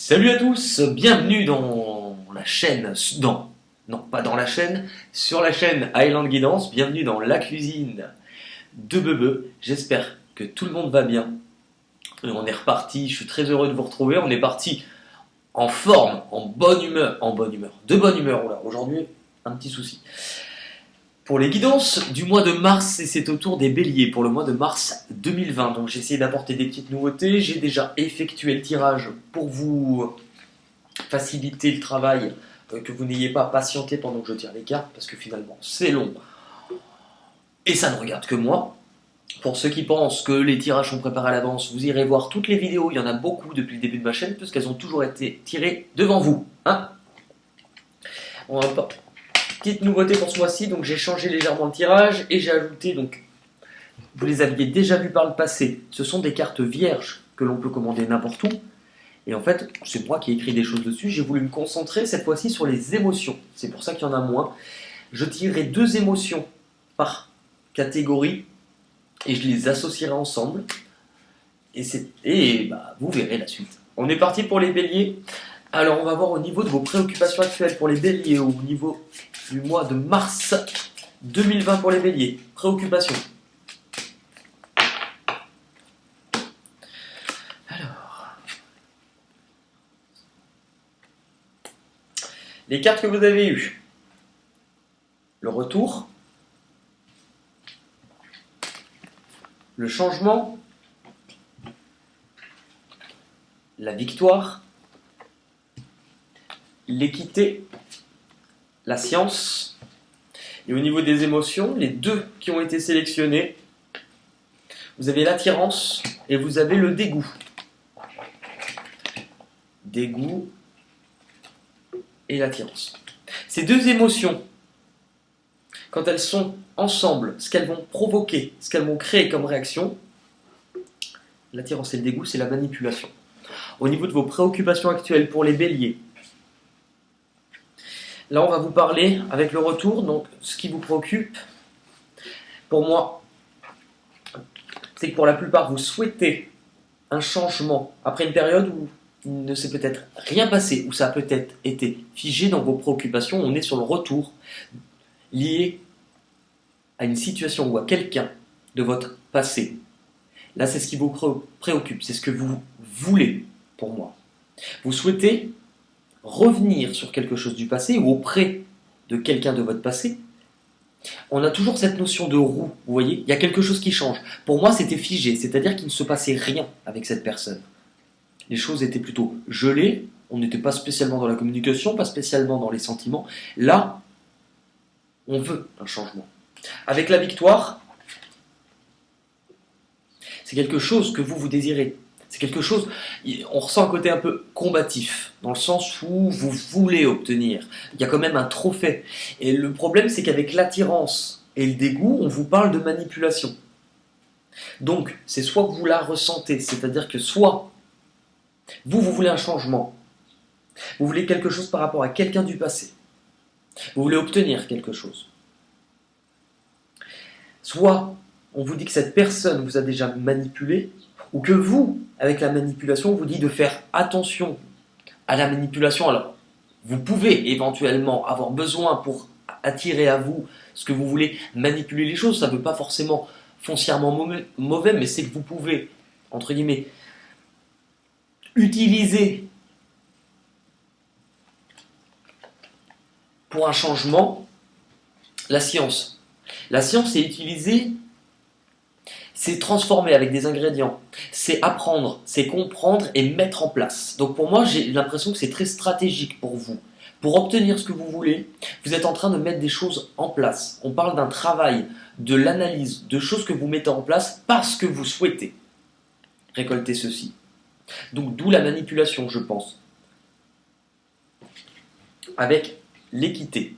Salut à tous, bienvenue dans la chaîne, non pas dans la chaîne, sur la chaîne Highland Guidance, bienvenue dans la cuisine de Bebe. J'espère que tout le monde va bien. Et on est reparti, je suis très heureux de vous retrouver, on est parti en forme, de bonne humeur, oula, aujourd'hui un petit souci. Pour les guidances du mois de mars, et c'est au tour des béliers pour le mois de mars 2020. Donc j'ai essayé d'apporter des petites nouveautés, j'ai déjà effectué le tirage pour vous faciliter le travail, que vous n'ayez pas à patienter pendant que je tire les cartes, parce que finalement c'est long, et ça ne regarde que moi. Pour ceux qui pensent que les tirages sont préparés à l'avance, vous irez voir toutes les vidéos, il y en a beaucoup depuis le début de ma chaîne, puisqu'elles ont toujours été tirées devant vous. Hein, on va pas... Petite nouveauté pour ce mois-ci, donc j'ai changé légèrement le tirage, et j'ai ajouté, donc, vous les aviez déjà vus par le passé, ce sont des cartes vierges que l'on peut commander n'importe où. Et en fait, c'est moi qui ai écrit des choses dessus, j'ai voulu me concentrer cette fois-ci sur les émotions. C'est pour ça qu'il y en a moins. Je tirerai 2 émotions par catégorie et je les associerai ensemble. Et vous verrez la suite. On est parti pour les béliers. Alors on va voir au niveau de vos préoccupations actuelles pour les béliers, au niveau du mois de mars 2020 pour les béliers. Préoccupations. Les cartes que vous avez eues, le retour, le changement, la victoire, l'équité, la science, et au niveau des émotions, les 2 qui ont été sélectionnés, vous avez l'attirance et vous avez le dégoût. Dégoût et l'attirance. Ces 2 émotions, quand elles sont ensemble, ce qu'elles vont provoquer, ce qu'elles vont créer comme réaction, l'attirance et le dégoût, c'est la manipulation. Au niveau de vos préoccupations actuelles pour les béliers, là on va vous parler avec le retour, donc ce qui vous préoccupe, pour moi, c'est que pour la plupart vous souhaitez un changement après une période où il ne s'est peut-être rien passé, où ça a peut-être été figé dans vos préoccupations. On est sur le retour lié à une situation ou à quelqu'un de votre passé. Là, c'est ce qui vous préoccupe, c'est ce que vous voulez pour moi. Vous souhaitez revenir sur quelque chose du passé ou auprès de quelqu'un de votre passé. On a toujours cette notion de roue, vous voyez, il y a quelque chose qui change. Pour moi, c'était figé, c'est-à-dire qu'il ne se passait rien avec cette personne. Les choses étaient plutôt gelées, on n'était pas spécialement dans la communication, pas spécialement dans les sentiments. Là, on veut un changement. Avec la victoire, c'est quelque chose que vous désirez. C'est quelque chose, on ressent un côté un peu combatif, dans le sens où vous voulez obtenir. Il y a quand même un trophée. Et le problème, c'est qu'avec l'attirance et le dégoût, on vous parle de manipulation. Donc, c'est soit que vous la ressentez, c'est-à-dire que soit vous voulez un changement, vous voulez quelque chose par rapport à quelqu'un du passé, vous voulez obtenir quelque chose. Soit on vous dit que cette personne vous a déjà manipulé, ou que vous, avec la manipulation, on vous dit de faire attention à la manipulation. Alors, vous pouvez éventuellement avoir besoin pour attirer à vous ce que vous voulez, manipuler les choses. Ça ne veut pas forcément foncièrement mauvais, mais c'est que vous pouvez, entre guillemets, utiliser pour un changement la science. La science est utilisée, c'est transformer avec des ingrédients, c'est apprendre, c'est comprendre et mettre en place. Donc pour moi, j'ai l'impression que c'est très stratégique pour vous. Pour obtenir ce que vous voulez, vous êtes en train de mettre des choses en place. On parle d'un travail, de l'analyse, de choses que vous mettez en place parce que vous souhaitez récolter ceci. Donc d'où la manipulation, je pense. Avec l'équité.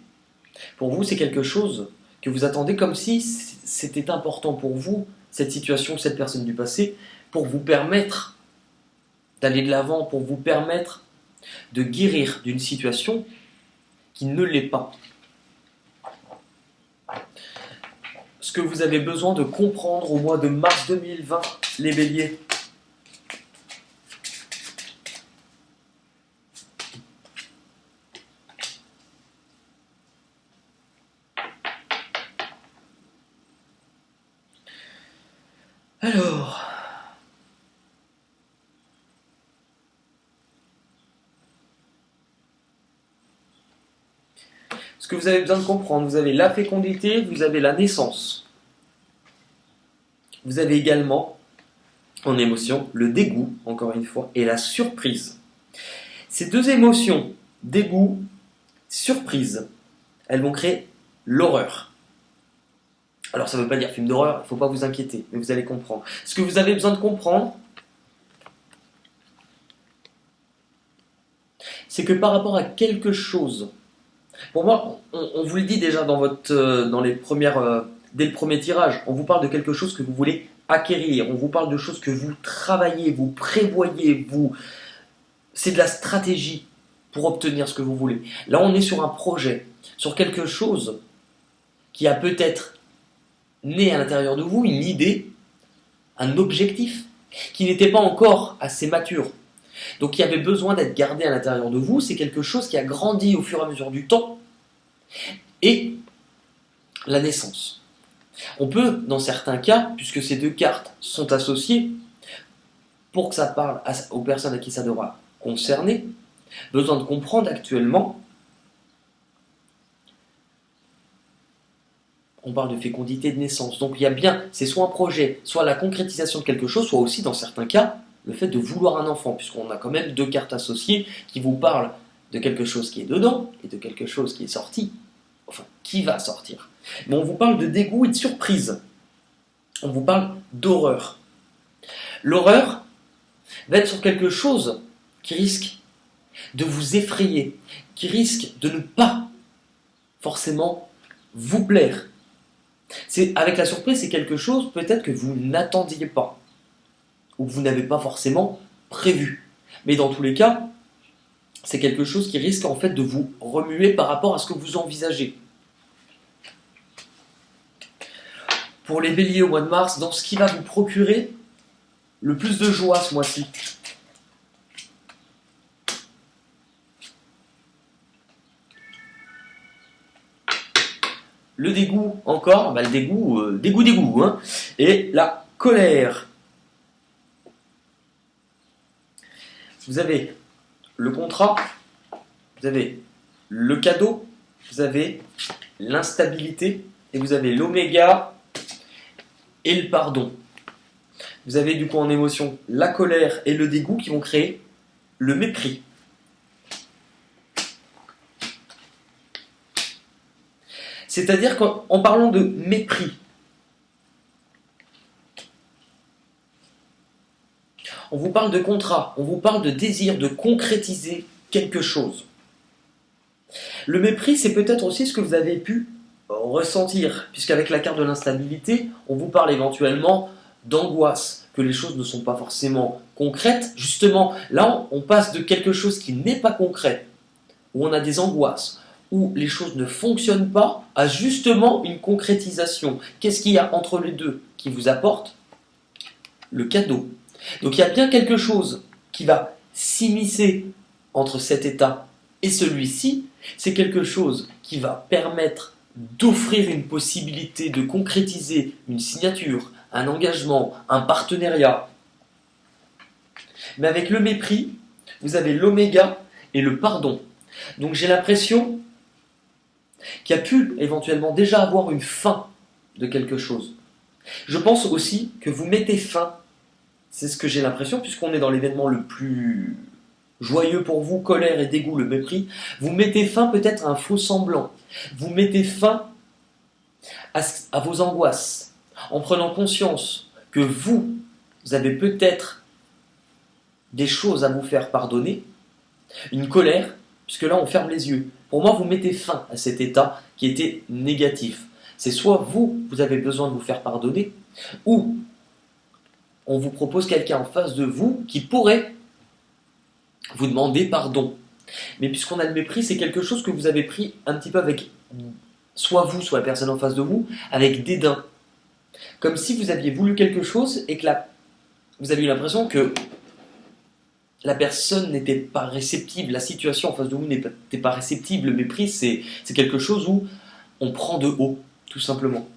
Pour vous, c'est quelque chose que vous attendez comme si c'était important pour vous, cette situation, cette personne du passé, pour vous permettre d'aller de l'avant, pour vous permettre de guérir d'une situation qui ne l'est pas. Ce que vous avez besoin de comprendre au mois de mars 2020, les béliers, que vous avez besoin de comprendre, vous avez la fécondité, vous avez la naissance. Vous avez également, en émotion, le dégoût, encore une fois, et la surprise. Ces deux émotions, dégoût, surprise, elles vont créer l'horreur. Alors ça ne veut pas dire film d'horreur, il ne faut pas vous inquiéter, mais vous allez comprendre. Ce que vous avez besoin de comprendre, c'est que par rapport à quelque chose, pour moi, on vous le dit déjà dans les premières, dès le premier tirage, on vous parle de quelque chose que vous voulez acquérir, on vous parle de choses que vous travaillez, vous prévoyez, c'est de la stratégie pour obtenir ce que vous voulez. Là, on est sur un projet, sur quelque chose qui a peut-être né à l'intérieur de vous, une idée, un objectif, qui n'était pas encore assez mature. Donc, qui avait besoin d'être gardé à l'intérieur de vous, c'est quelque chose qui a grandi au fur et à mesure du temps, et la naissance. On peut, dans certains cas, puisque ces deux cartes sont associées, pour que ça parle aux personnes à qui ça devra concerner, besoin de comprendre actuellement, on parle de fécondité de naissance. Donc il y a bien, c'est soit un projet, soit la concrétisation de quelque chose, soit aussi dans certains cas, le fait de vouloir un enfant, puisqu'on a quand même deux cartes associées qui vous parlent de quelque chose qui est dedans et de quelque chose qui est sorti, enfin qui va sortir. Mais on vous parle de dégoût et de surprise. On vous parle d'horreur. L'horreur va être sur quelque chose qui risque de vous effrayer, qui risque de ne pas forcément vous plaire. Avec la surprise, c'est quelque chose peut-être que vous n'attendiez pas, ou que vous n'avez pas forcément prévu. Mais dans tous les cas, c'est quelque chose qui risque en fait de vous remuer par rapport à ce que vous envisagez. Pour les béliers au mois de mars, dans ce qui va vous procurer le plus de joie ce mois-ci. Le dégoût encore, le dégoût, hein, et la colère. Vous avez le contrat, vous avez le cadeau, vous avez l'instabilité, et vous avez l'oméga et le pardon. Vous avez du coup en émotion la colère et le dégoût qui vont créer le mépris. C'est-à-dire qu'en parlant de mépris, on vous parle de contrat, on vous parle de désir de concrétiser quelque chose. Le mépris, c'est peut-être aussi ce que vous avez pu ressentir, puisqu'avec la carte de l'instabilité, on vous parle éventuellement d'angoisse, que les choses ne sont pas forcément concrètes. Justement, là, on passe de quelque chose qui n'est pas concret, où on a des angoisses, où les choses ne fonctionnent pas, à justement une concrétisation. Qu'est-ce qu'il y a entre les deux qui vous apporte le cadeau? Donc il y a bien quelque chose qui va s'immiscer entre cet état et celui-ci. C'est quelque chose qui va permettre d'offrir une possibilité de concrétiser une signature, un engagement, un partenariat. Mais avec le mépris, vous avez l'oméga et le pardon. Donc j'ai l'impression qu'il y a pu éventuellement déjà avoir une fin de quelque chose. Je pense aussi que vous mettez fin, c'est ce que j'ai l'impression, puisqu'on est dans l'événement le plus joyeux pour vous, colère et dégoût, le mépris, vous mettez fin peut-être à un faux semblant. Vous mettez fin à vos angoisses, en prenant conscience que vous avez peut-être des choses à vous faire pardonner, une colère, puisque là on ferme les yeux. Pour moi, vous mettez fin à cet état qui était négatif. C'est soit vous avez besoin de vous faire pardonner, ou on vous propose quelqu'un en face de vous qui pourrait vous demander pardon. Mais puisqu'on a le mépris, c'est quelque chose que vous avez pris un petit peu avec soit vous, soit la personne en face de vous, avec dédain. Comme si vous aviez voulu quelque chose et que vous aviez eu l'impression que la personne n'était pas réceptive, la situation en face de vous n'était pas réceptive. Le mépris, c'est quelque chose où on prend de haut, tout simplement.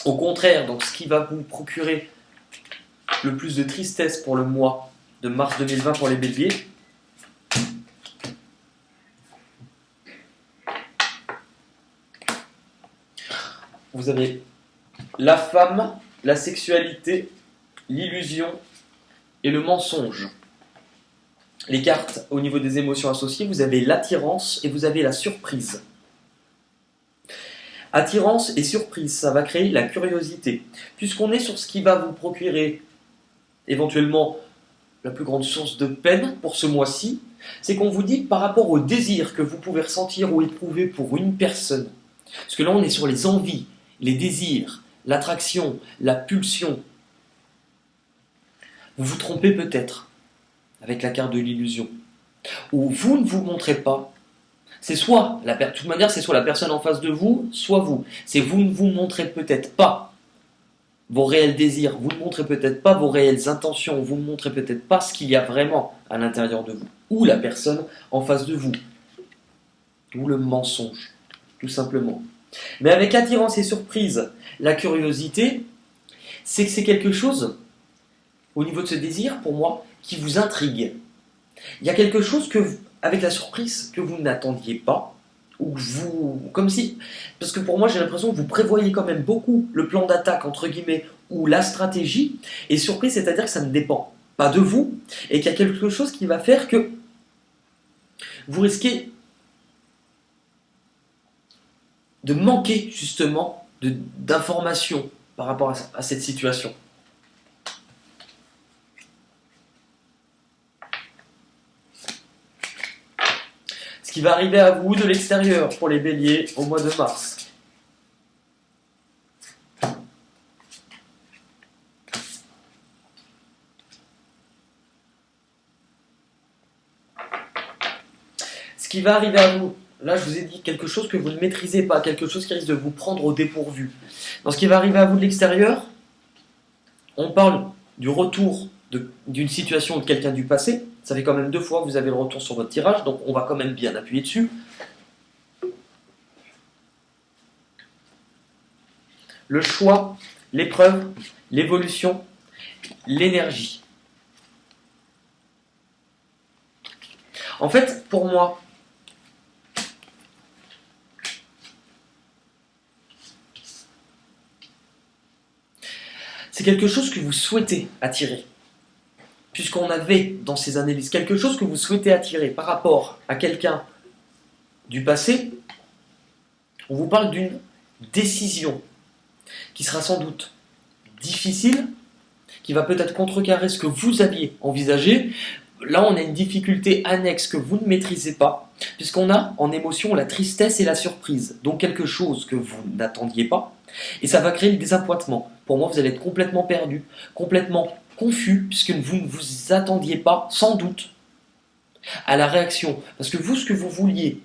Au contraire, donc ce qui va vous procurer le plus de tristesse pour le mois de mars 2020 pour les béliers, vous avez la femme, la sexualité, l'illusion et le mensonge. Les cartes au niveau des émotions associées, vous avez l'attirance et vous avez la surprise. Attirance et surprise, ça va créer la curiosité. Puisqu'on est sur ce qui va vous procurer éventuellement la plus grande source de peine pour ce mois-ci, c'est qu'on vous dit par rapport au désir que vous pouvez ressentir ou éprouver pour une personne. Parce que là, on est sur les envies, les désirs, l'attraction, la pulsion. Vous vous trompez peut-être avec la carte de l'illusion. Ou vous ne vous montrez pas. C'est soit, de toute manière, c'est soit la personne en face de vous, soit vous. C'est vous ne vous montrez peut-être pas vos réels désirs, vous ne montrez peut-être pas vos réelles intentions, vous ne montrez peut-être pas ce qu'il y a vraiment à l'intérieur de vous, ou la personne en face de vous, ou le mensonge, tout simplement. Mais avec attirance et surprise, la curiosité, c'est que c'est quelque chose, au niveau de ce désir, pour moi, qui vous intrigue. Il y a quelque chose avec la surprise que vous n'attendiez pas, ou comme si, parce que pour moi j'ai l'impression que vous prévoyez quand même beaucoup le plan d'attaque entre guillemets, ou la stratégie, et surprise c'est-à-dire que ça ne dépend pas de vous, et qu'il y a quelque chose qui va faire que vous risquez de manquer justement d'informations par rapport à cette situation. Ce qui va arriver à vous de l'extérieur pour les béliers au mois de mars. Ce qui va arriver à vous, là je vous ai dit quelque chose que vous ne maîtrisez pas, quelque chose qui risque de vous prendre au dépourvu. Dans ce qui va arriver à vous de l'extérieur, on parle du retour d'une situation de quelqu'un du passé. Ça fait quand même 2 fois que vous avez le retour sur votre tirage, donc on va quand même bien appuyer dessus. Le choix, l'épreuve, l'évolution, l'énergie. En fait, pour moi, c'est quelque chose que vous souhaitez attirer. Puisqu'on avait dans ces analyses quelque chose que vous souhaitez attirer par rapport à quelqu'un du passé, on vous parle d'une décision qui sera sans doute difficile, qui va peut-être contrecarrer ce que vous aviez envisagé. Là, on a une difficulté annexe que vous ne maîtrisez pas, puisqu'on a en émotion la tristesse et la surprise, donc quelque chose que vous n'attendiez pas, et ça va créer le désappointement. Pour moi, vous allez être complètement perdu, complètement confus, puisque vous ne vous attendiez pas, sans doute, à la réaction. Parce que vous, ce que vous vouliez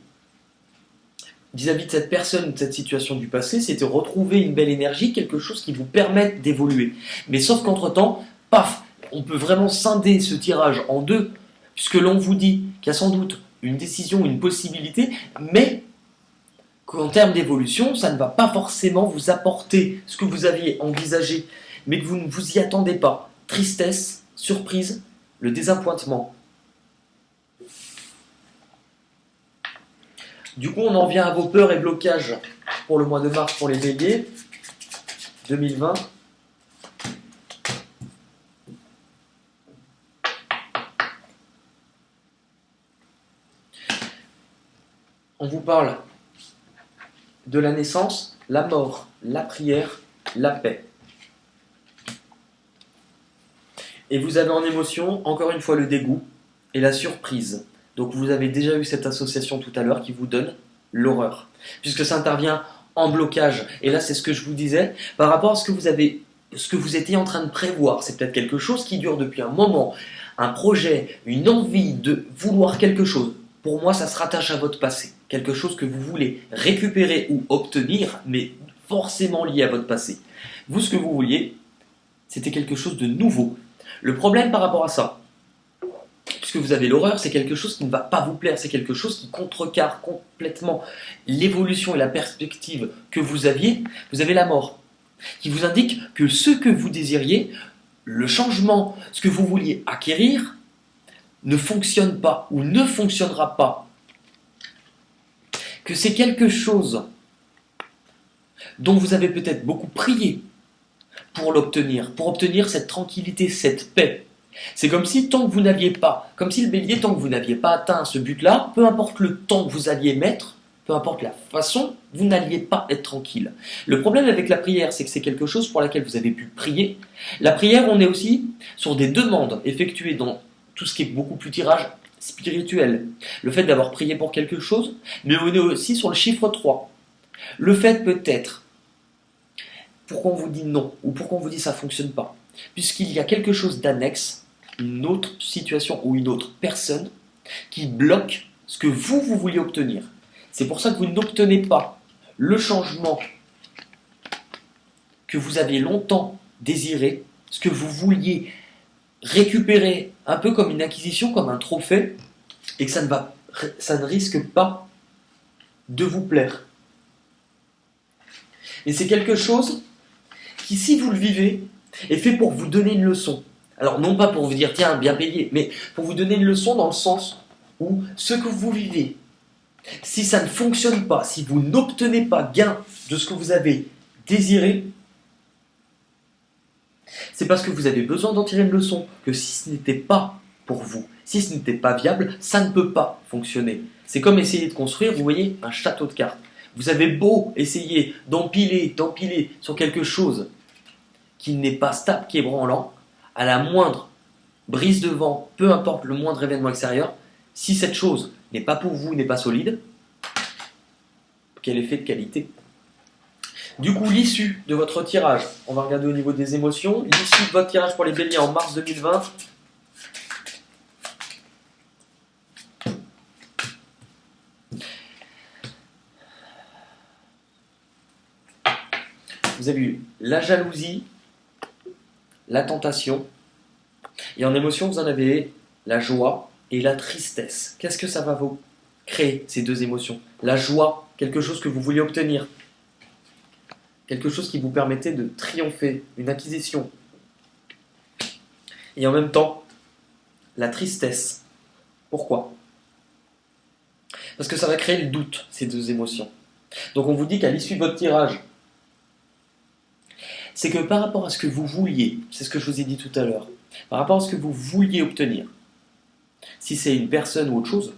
vis-à-vis de cette personne, de cette situation du passé, c'était retrouver une belle énergie, quelque chose qui vous permette d'évoluer. Mais sauf qu'entre-temps, paf, on peut vraiment scinder ce tirage en 2, puisque l'on vous dit qu'il y a sans doute une décision, une possibilité, mais qu'en termes d'évolution, ça ne va pas forcément vous apporter ce que vous aviez envisagé, mais que vous ne vous y attendez pas. Tristesse, surprise, le désappointement. Du coup, on en vient à vos peurs et blocages pour le mois de mars pour les béliers 2020. On vous parle de la naissance, la mort, la prière, la paix. Et vous avez en émotion, encore une fois, le dégoût et la surprise. Donc vous avez déjà eu cette association tout à l'heure qui vous donne l'horreur. Puisque ça intervient en blocage. Et là, c'est ce que je vous disais, par rapport à ce que vous étiez en train de prévoir. C'est peut-être quelque chose qui dure depuis un moment, un projet, une envie de vouloir quelque chose. Pour moi, ça se rattache à votre passé. Quelque chose que vous voulez récupérer ou obtenir, mais forcément lié à votre passé. Vous, ce que vous vouliez, c'était quelque chose de nouveau. Le problème par rapport à ça, puisque vous avez l'horreur, c'est quelque chose qui ne va pas vous plaire, c'est quelque chose qui contrecarre complètement l'évolution et la perspective que vous aviez. Vous avez la mort, qui vous indique que ce que vous désiriez, le changement, ce que vous vouliez acquérir, ne fonctionne pas ou ne fonctionnera pas. Que c'est quelque chose dont vous avez peut-être beaucoup prié pour l'obtenir, pour obtenir cette tranquillité, cette paix. C'est comme si tant que vous n'aviez pas, comme si le bélier, tant que vous n'aviez pas atteint ce but-là, peu importe le temps que vous alliez mettre, peu importe la façon, vous n'alliez pas être tranquille. Le problème avec la prière, c'est que c'est quelque chose pour laquelle vous avez pu prier. La prière, on est aussi sur des demandes effectuées dans tout ce qui est beaucoup plus tirage spirituel. Le fait d'avoir prié pour quelque chose, mais on est aussi sur le chiffre 3. Le fait peut-être, pourquoi on vous dit non, ou pourquoi on vous dit ça ne fonctionne pas, puisqu'il y a quelque chose d'annexe, une autre situation ou une autre personne qui bloque ce que vous vouliez obtenir. C'est pour ça que vous n'obtenez pas le changement que vous aviez longtemps désiré, ce que vous vouliez récupérer un peu comme une acquisition, comme un trophée, et que ça ne risque pas de vous plaire. Et c'est quelque chose qui, si vous le vivez, est fait pour vous donner une leçon. Alors non pas pour vous dire tiens, bien payé, mais pour vous donner une leçon dans le sens où ce que vous vivez, si ça ne fonctionne pas, si vous n'obtenez pas gain de ce que vous avez désiré, c'est parce que vous avez besoin d'en tirer une leçon, que si ce n'était pas pour vous, si ce n'était pas viable, ça ne peut pas fonctionner. C'est comme essayer de construire, vous voyez, un château de cartes. Vous avez beau essayer d'empiler sur quelque chose qui n'est pas stable, qui est branlant, à la moindre brise de vent, peu importe le moindre événement extérieur, si cette chose n'est pas pour vous, n'est pas solide, quel effet de qualité? Du coup, l'issue de votre tirage, on va regarder au niveau des émotions, l'issue de votre tirage pour les béliers en mars 2020. Vous avez eu la jalousie, la tentation, et en émotion, vous en avez la joie et la tristesse. Qu'est-ce que ça va vous créer, ces deux émotions? La joie, quelque chose que vous vouliez obtenir, quelque chose qui vous permettait de triompher, une acquisition. Et en même temps, la tristesse. Pourquoi? Parce que ça va créer le doute, ces deux émotions. Donc on vous dit qu'à l'issue de votre tirage, c'est que par rapport à ce que vous vouliez, c'est ce que je vous ai dit tout à l'heure, par rapport à ce que vous vouliez obtenir, si c'est une personne ou autre chose,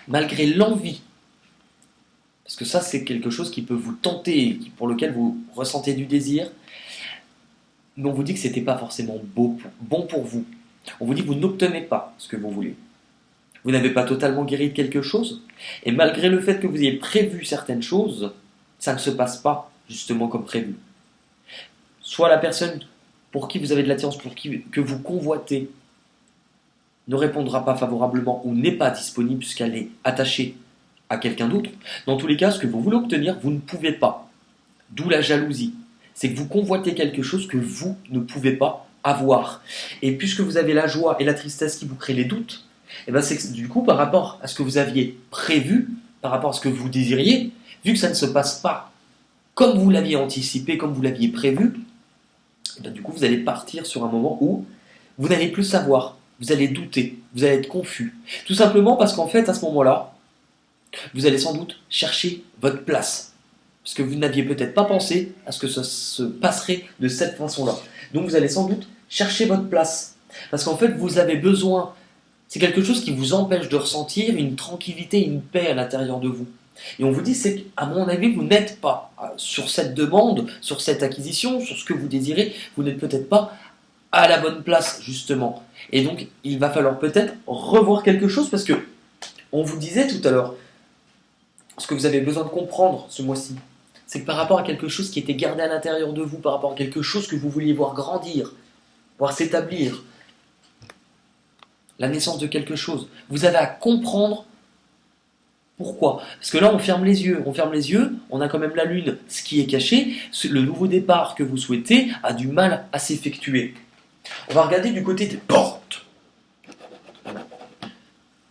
malgré l'envie, parce que ça c'est quelque chose qui peut vous tenter, pour lequel vous ressentez du désir, mais on vous dit que ce n'était pas forcément bon pour vous. On vous dit que vous n'obtenez pas ce que vous voulez. Vous n'avez pas totalement guéri de quelque chose, et malgré le fait que vous ayez prévu certaines choses, ça ne se passe pas justement comme prévu. Soit la personne pour qui vous avez de l'attirance, que vous convoitez, ne répondra pas favorablement ou n'est pas disponible puisqu'elle est attachée à quelqu'un d'autre. Dans tous les cas, ce que vous voulez obtenir, vous ne pouvez pas. D'où la jalousie. C'est que vous convoitez quelque chose que vous ne pouvez pas avoir. Et puisque vous avez la joie et la tristesse qui vous créent les doutes, et ben c'est que, du coup, par rapport à ce que vous aviez prévu, par rapport à ce que vous désiriez, vu que ça ne se passe pas comme vous l'aviez anticipé, comme vous l'aviez prévu, et ben du coup, vous allez partir sur un moment où vous n'allez plus savoir, vous allez douter, vous allez être confus. Tout simplement parce qu'en fait, à ce moment-là, vous allez sans doute chercher votre place. Parce que vous n'aviez peut-être pas pensé à ce que ça se passerait de cette façon-là. Donc vous allez sans doute chercher votre place. Parce qu'en fait, vous avez besoin, c'est quelque chose qui vous empêche de ressentir une tranquillité, une paix à l'intérieur de vous. Et on vous dit, c'est qu'à mon avis, vous n'êtes pas sur cette demande, sur cette acquisition, sur ce que vous désirez, vous n'êtes peut-être pas à la bonne place, justement. Et donc, il va falloir peut-être revoir quelque chose, parce que on vous disait tout à l'heure, ce que vous avez besoin de comprendre ce mois-ci, c'est que par rapport à quelque chose qui était gardé à l'intérieur de vous, par rapport à quelque chose que vous vouliez voir grandir, voir s'établir, la naissance de quelque chose, vous avez à comprendre pourquoi. Parce que là, on ferme les yeux, on a quand même la lune, ce qui est caché, le nouveau départ que vous souhaitez a du mal à s'effectuer. On va regarder du côté des portes. Voilà.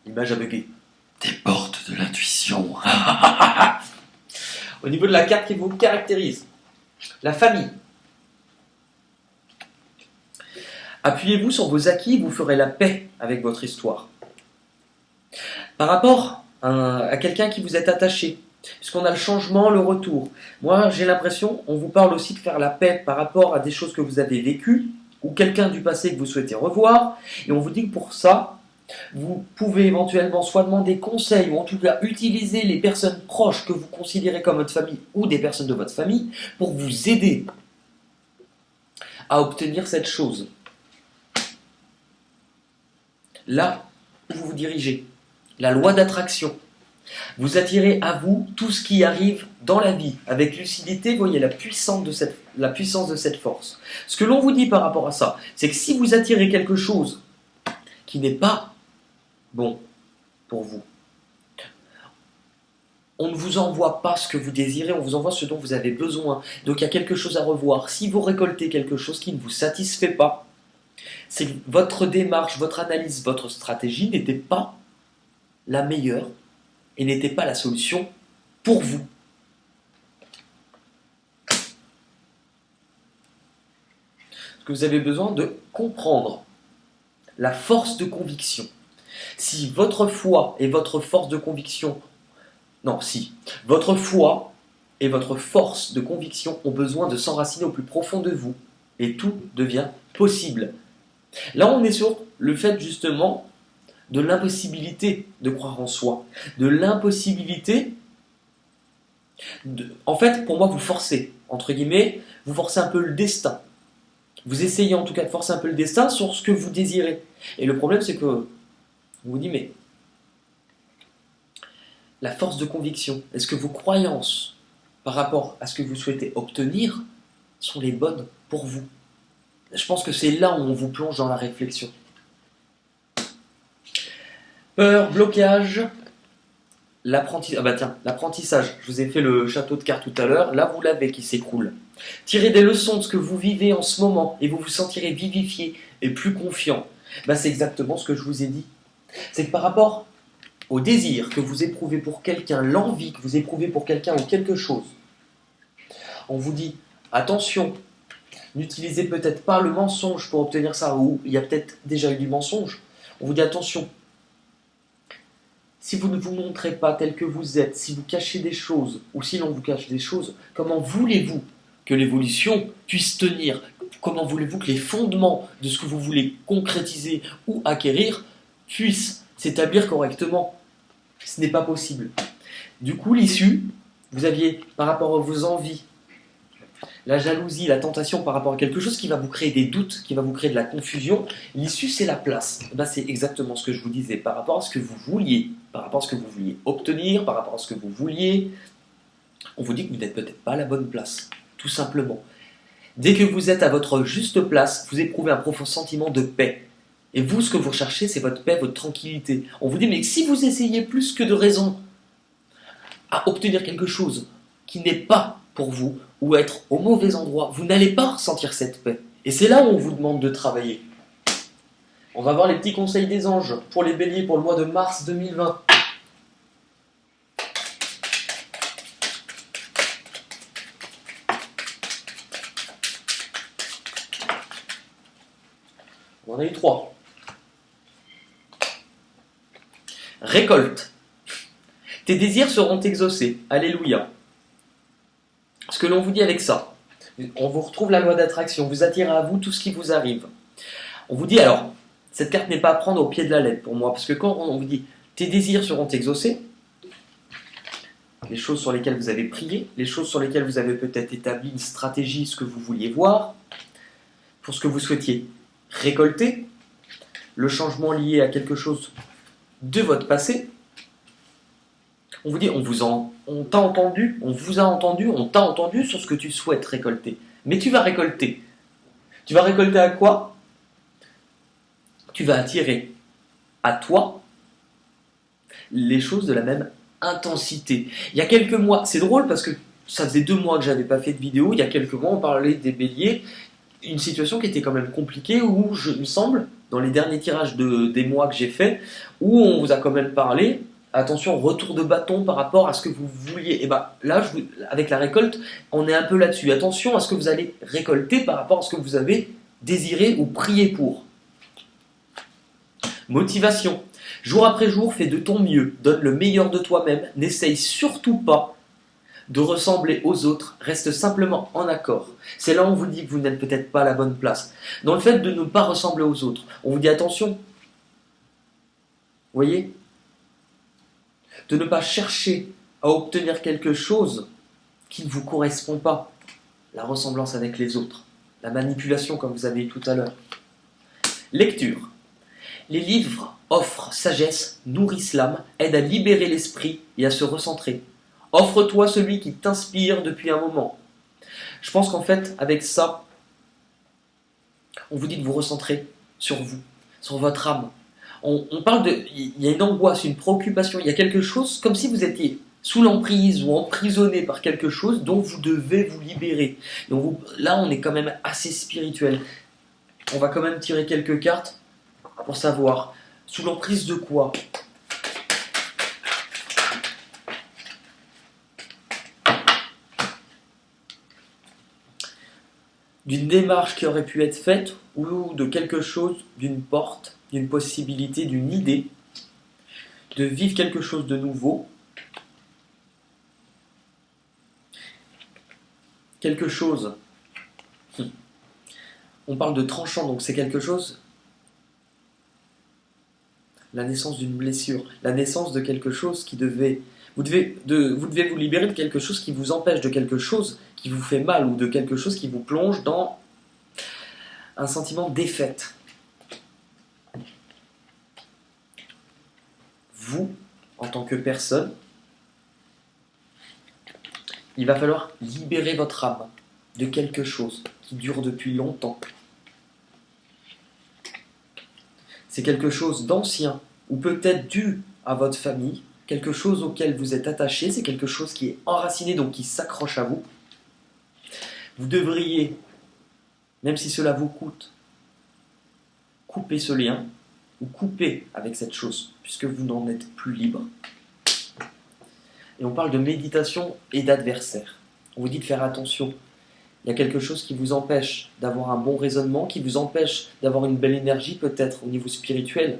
L'image a bugué. Des portes de l'intuition. Au niveau de la carte qui vous caractérise, la famille. Appuyez-vous sur vos acquis, vous ferez la paix avec votre histoire. Par rapport à quelqu'un qui vous est attaché, Puisqu'on a le changement, le retour. Moi, j'ai l'impression, on vous parle aussi de faire la paix par rapport à des choses que vous avez vécues, ou quelqu'un du passé que vous souhaitez revoir, et on vous dit que pour ça, vous pouvez éventuellement soit demander conseil, ou en tout cas utiliser les personnes proches que vous considérez comme votre famille, ou des personnes de votre famille, pour vous aider à obtenir cette chose. Là où vous vous dirigez, la loi d'attraction. Vous attirez à vous tout ce qui arrive dans la vie. Avec lucidité, vous voyez la puissance de cette force. Ce que l'on vous dit par rapport à ça, c'est que si vous attirez quelque chose qui n'est pas bon pour vous, on ne vous envoie pas ce que vous désirez, on vous envoie ce dont vous avez besoin. Donc il y a quelque chose à revoir. Si vous récoltez quelque chose qui ne vous satisfait pas, c'est que votre démarche, votre analyse, votre stratégie n'était pas la meilleure et n'était pas la solution pour vous. Que vous avez besoin de comprendre la force de conviction. Si votre foi et votre force de conviction, votre foi et votre force de conviction ont besoin de s'enraciner au plus profond de vous, et tout devient possible. Là, on est sur le fait justement de l'impossibilité de croire en soi, de l'impossibilité en fait, pour moi, vous forcez, entre guillemets, vous forcez un peu le destin. Vous essayez en tout cas de forcer un peu le destin sur ce que vous désirez. Et le problème, c'est que vous vous dites, mais la force de conviction, est-ce que vos croyances par rapport à ce que vous souhaitez obtenir sont les bonnes pour vous? Je pense que c'est là où on vous plonge dans la réflexion. Peur, blocage, l'apprentissage. Je vous ai fait le château de cartes tout à l'heure. Là, vous l'avez qui s'écroule. Tirez des leçons de ce que vous vivez en ce moment et vous vous sentirez vivifié et plus confiant. C'est exactement ce que je vous ai dit. C'est que par rapport au désir que vous éprouvez pour quelqu'un, l'envie que vous éprouvez pour quelqu'un ou quelque chose, on vous dit attention, n'utilisez peut-être pas le mensonge pour obtenir ça, ou il y a peut-être déjà eu du mensonge. On vous dit attention. Si vous ne vous montrez pas tel que vous êtes, si vous cachez des choses, ou si l'on vous cache des choses, comment voulez-vous que l'évolution puisse tenir? Comment voulez-vous que les fondements de ce que vous voulez concrétiser ou acquérir puissent s'établir correctement? Ce n'est pas possible. Du coup, l'issue, vous aviez par rapport à vos envies, la jalousie, la tentation par rapport à quelque chose qui va vous créer des doutes, qui va vous créer de la confusion. L'issue, c'est la place. C'est exactement ce que je vous disais par rapport à ce que vous vouliez, par rapport à ce que vous vouliez obtenir, par rapport à ce que vous vouliez. On vous dit que vous n'êtes peut-être pas à la bonne place, tout simplement. Dès que vous êtes à votre juste place, vous éprouvez un profond sentiment de paix. Et vous, ce que vous recherchez, c'est votre paix, votre tranquillité. On vous dit, mais si vous essayez plus que de raison à obtenir quelque chose qui n'est pas pour vous, ou être au mauvais endroit, vous n'allez pas ressentir cette paix. Et c'est là où on vous demande de travailler. On va voir les petits conseils des anges pour les béliers pour le mois de mars 2020. On en a eu 3. Récolte. Tes désirs seront exaucés. Alléluia. Ce que l'on vous dit avec ça, on vous retrouve la loi d'attraction, vous attirez à vous tout ce qui vous arrive. On vous dit alors, cette carte n'est pas à prendre au pied de la lettre pour moi, parce que quand on vous dit tes désirs seront exaucés, les choses sur lesquelles vous avez prié, les choses sur lesquelles vous avez peut-être établi une stratégie, ce que vous vouliez voir, pour ce que vous souhaitiez récolter, le changement lié à quelque chose de votre passé, on vous dit, on t'a entendu, on vous a entendu, on t'a entendu sur ce que tu souhaites récolter. Mais tu vas récolter. Tu vas récolter à quoi? Tu vas attirer à toi les choses de la même intensité. Il y a quelques mois, c'est drôle parce que ça faisait 2 mois que j'avais pas fait de vidéo, il y a quelques mois on parlait des béliers, une situation qui était quand même compliquée où, il me semble, dans les derniers tirages des mois que j'ai fait, où on vous a quand même parlé. Attention, retour de bâton par rapport à ce que vous vouliez. Et là, avec la récolte, on est un peu là-dessus. Attention à ce que vous allez récolter par rapport à ce que vous avez désiré ou prié pour. Motivation. Jour après jour, fais de ton mieux, donne le meilleur de toi-même, n'essaye surtout pas de ressembler aux autres, reste simplement en accord. C'est là où on vous dit que vous n'êtes peut-être pas à la bonne place. Dans le fait de ne pas ressembler aux autres, on vous dit attention. Vous voyez? De ne pas chercher à obtenir quelque chose qui ne vous correspond pas. La ressemblance avec les autres. La manipulation comme vous avez eu tout à l'heure. Lecture. Les livres offrent sagesse, nourrissent l'âme, aident à libérer l'esprit et à se recentrer. Offre-toi celui qui t'inspire depuis un moment. Je pense qu'en fait, avec ça, on vous dit de vous recentrer sur vous, sur votre âme. On parle de... Il y a une angoisse, une préoccupation, il y a quelque chose comme si vous étiez sous l'emprise ou emprisonné par quelque chose dont vous devez vous libérer. Donc là, on est quand même assez spirituel. On va quand même tirer quelques cartes pour savoir sous l'emprise de quoi. D'une démarche qui aurait pu être faite ou de quelque chose, d'une porte, d'une possibilité, d'une idée, de vivre quelque chose de nouveau, quelque chose. On parle de tranchant, donc c'est quelque chose. La naissance d'une blessure, la naissance de quelque chose qui devait... Vous devez vous libérer de quelque chose qui vous empêche, de quelque chose qui vous fait mal ou de quelque chose qui vous plonge dans un sentiment de défaite. Vous, en tant que personne, il va falloir libérer votre âme de quelque chose qui dure depuis longtemps. C'est quelque chose d'ancien ou peut-être dû à votre famille, quelque chose auquel vous êtes attaché, c'est quelque chose qui est enraciné, donc qui s'accroche à vous. Vous devriez, même si cela vous coûte, couper ce lien ou couper avec cette chose, puisque vous n'en êtes plus libre. Et on parle de méditation et d'adversaire. On vous dit de faire attention. Il y a quelque chose qui vous empêche d'avoir un bon raisonnement, qui vous empêche d'avoir une belle énergie peut-être au niveau spirituel.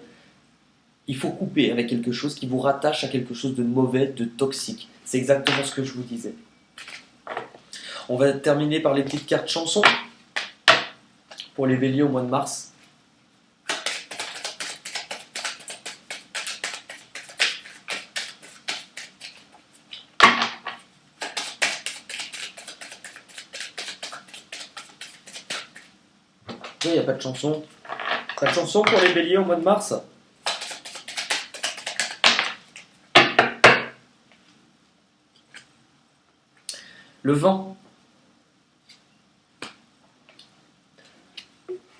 Il faut couper avec quelque chose qui vous rattache à quelque chose de mauvais, de toxique. C'est exactement ce que je vous disais. On va terminer par les petites cartes chansons pour les béliers au mois de mars. Il n'y a pas de chanson. Pas de chanson pour les béliers au mois de mars. Le vent.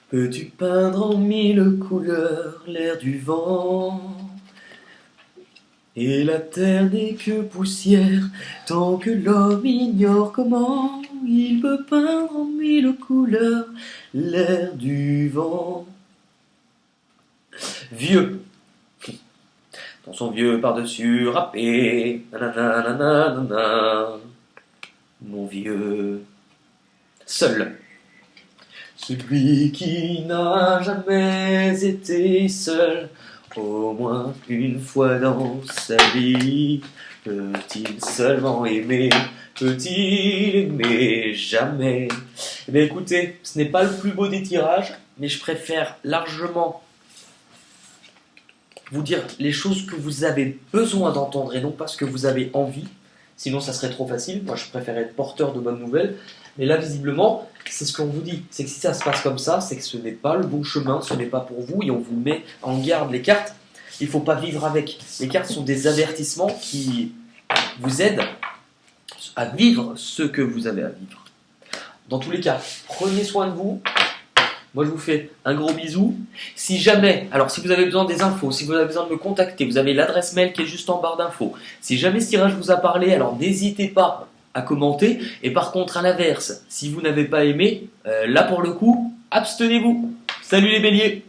Peux-tu peindre en mille couleurs l'air du vent? Et la terre n'est que poussière, tant que l'homme ignore comment il peut peindre en mille couleurs l'air du vent. Vieux. Dans son vieux par-dessus râpé, nanana. Mon vieux, seul. Celui qui n'a jamais été seul, au moins une fois dans sa vie, peut-il seulement aimer, peut-il aimer jamais? Eh bien écoutez, ce n'est pas le plus beau des tirages, mais je préfère largement vous dire les choses que vous avez besoin d'entendre et non pas ce que vous avez envie. Sinon, ça serait trop facile. Moi, je préfère être porteur de bonnes nouvelles. Mais là, visiblement, c'est ce qu'on vous dit. C'est que si ça se passe comme ça, c'est que ce n'est pas le bon chemin, ce n'est pas pour vous. Et on vous met en garde les cartes. Il ne faut pas vivre avec. Les cartes sont des avertissements qui vous aident à vivre ce que vous avez à vivre. Dans tous les cas, prenez soin de vous. Moi, je vous fais un gros bisou. Si jamais, alors si vous avez besoin des infos, si vous avez besoin de me contacter, vous avez l'adresse mail qui est juste en barre d'infos. Si jamais ce tirage vous a parlé, alors n'hésitez pas à commenter. Et par contre, à l'inverse, si vous n'avez pas aimé, là pour le coup, abstenez-vous. Salut les béliers!